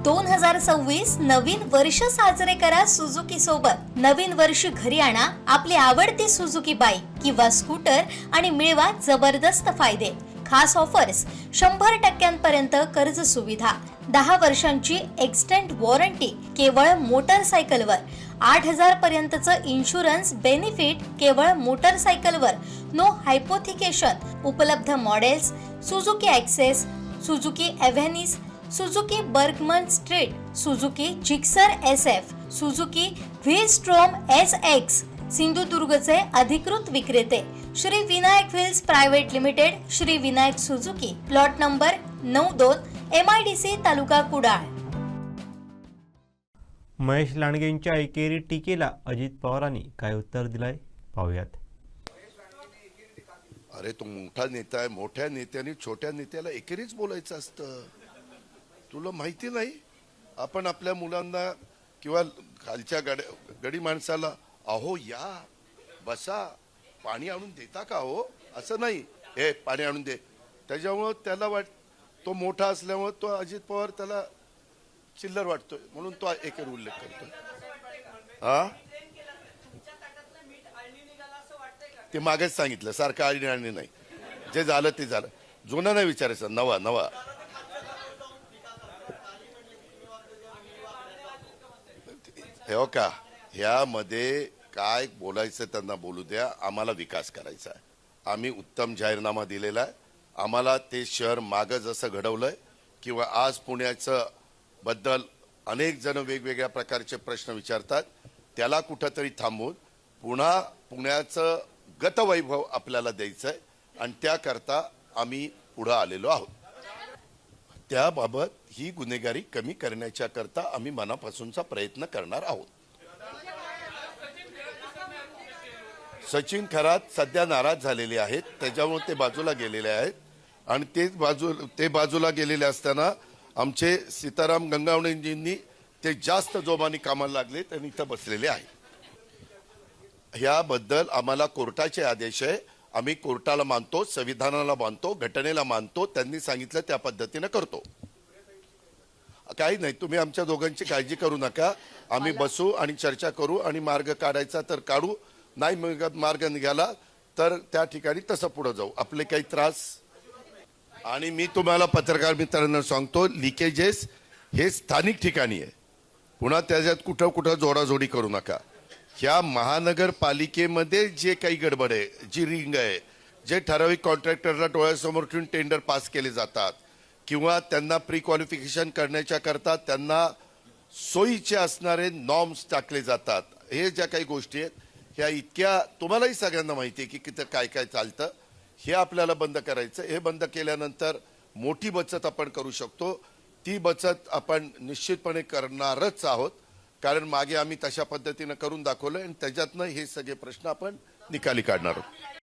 2026 नवीन वर्ष साजरे करा सुझुकी सोबत। नवीन वर्ष घरी आणा आपली आवडती सुझुकी बाईक किंवा स्कूटर आणि मिळवा जबरदस्त फायदे। खास ऑफर्स 100% कर्ज सुविधा, 10 वर्षांची एक्सटेंड वॉरंटी केवळ मोटरसायकलवर, 8000 पर्यंतचं इन्शुरन्स बेनिफिट केवळ मोटरसायकलवर, नो हायपोथिकेशन। उपलब्ध models Suzuki Access, Suzuki Avenis, Suzuki Burgman Street, Suzuki Gixxer SF, Suzuki VStrom SX। सिंधुदुर्गचे अधिकृत विक्रेते Shri Vinayak wheels private limited, Shri Vinayak Suzuki, plot number 92, MIDC, taluka Kudal. Mahesh लांडगेंच्या एकेरी टीकेला अजित पवारांनी काय उत्तर दिलंय पाहूयात। अरे तो मोठा नेता आहे, मोठ्या नेत्याने छोट्या नेत्याला एकेरीच बोलायचं असतं। तुला माहिती नाही, आपण आपल्या मुलांना किंवा खालच्या गडी माणसाला अहो या बसा पाणी आणून देता का हो, असं नाही, हे पाणी आणून दे। त्याच्यामुळं त्याला तो मोठा असल्यामुळे तो अजित पवार त्याला चिल्लर वाटतोय म्हणून तो एकेरी उल्लेख करतोय। हा ते मागेच सांगितलं, सारखं आळणी नाही, जे झालं ते झालं, जुनं नाही विचारायचं, नवा नवा। हे का ह्यामध्ये काय बोलायचं त्यांना बोलू द्या, आम्हाला विकास करायचा आहे। आम्ही उत्तम जाहीरनामा दिलेला आहे, आम्हाला ते शहर मागं जसं घडवलंय किंवा आज पुण्याचं बद्दल अनेक जण वेगवेगळ्या प्रकारचे प्रश्न विचारतात, त्याला कुठंतरी थांबवून पुन्हा पुण्याचं गतवैभव आपल्याला द्यायचं आहे आणि त्याकरता आम्ही पुढे आलेलो आहोत। त्याबाबत ही गुन्हेगारी कमी करण्याच्या करता आम्ही मनापासूनचा प्रयत्न करणार आहोत। सचिन खरात सध्या नाराज झालेले आहेत, त्याच्यामुळे ते बाजूला गेलेले आहेत आणि ते बाजूला गेलेले असताना आमचे सीताराम गंगावणेजींनी ते जास्त जोमाने कामाला लागले, त्यांनी इथं बसलेले आहेत। ह्याबद्दल आम्हाला कोर्टाचे आदेश आहे, आम्ही कोर्टाला मानतो, संविधानाला मानतो, घटनेला मानतो, त्यांनी सांगितलं त्या पद्धतीने करतो। काही नाही, तुम्ही आमच्या दोघांची काळजी करू नका, आम्ही बसू आणि चर्चा करू आणि मार्ग काढायचा तर काढू, नाही मार्ग निघाला तर त्या ठिकाणी तसं पुढे जाऊ, आपले काही त्रास। आणि मी तुम्हाला पत्रकार मित्रांना सांगतो, लिकेजेस हे स्थानिक ठिकाणी आहे, पुन्हा त्याच्यात कुठं कुठं जोडाजोडी करू नका। ह्या महानगरपालिकेमध्ये जे काही गडबड आहे, जी रिंग आहे, जे ठराविक कॉन्ट्रॅक्टरला डोळ्यासमोर ठेवून टेंडर पास केले जातात किंवा त्यांना प्री क्वालिफिकेशन करण्याच्या करता त्यांना सोयीचे असणारे नॉर्म्स टाकले जातात, हे ज्या काही गोष्टी आहेत ह्या इतक्या तुम्हालाही सगळ्यांना माहिती आहे की किती काय काय चालतं, हे आपल्याला बंद करायचं। हे बंद केल्यानंतर मोठी बचत आपण करू शकतो, ती बचत आपण निश्चितपणे करणारच आहोत, कारण मागे आम्ही तशा पद्धतीने करून दाखवलं आणि त्याच्यातनं हे सगळे प्रश्न आपण निकाली काढणार आहोत।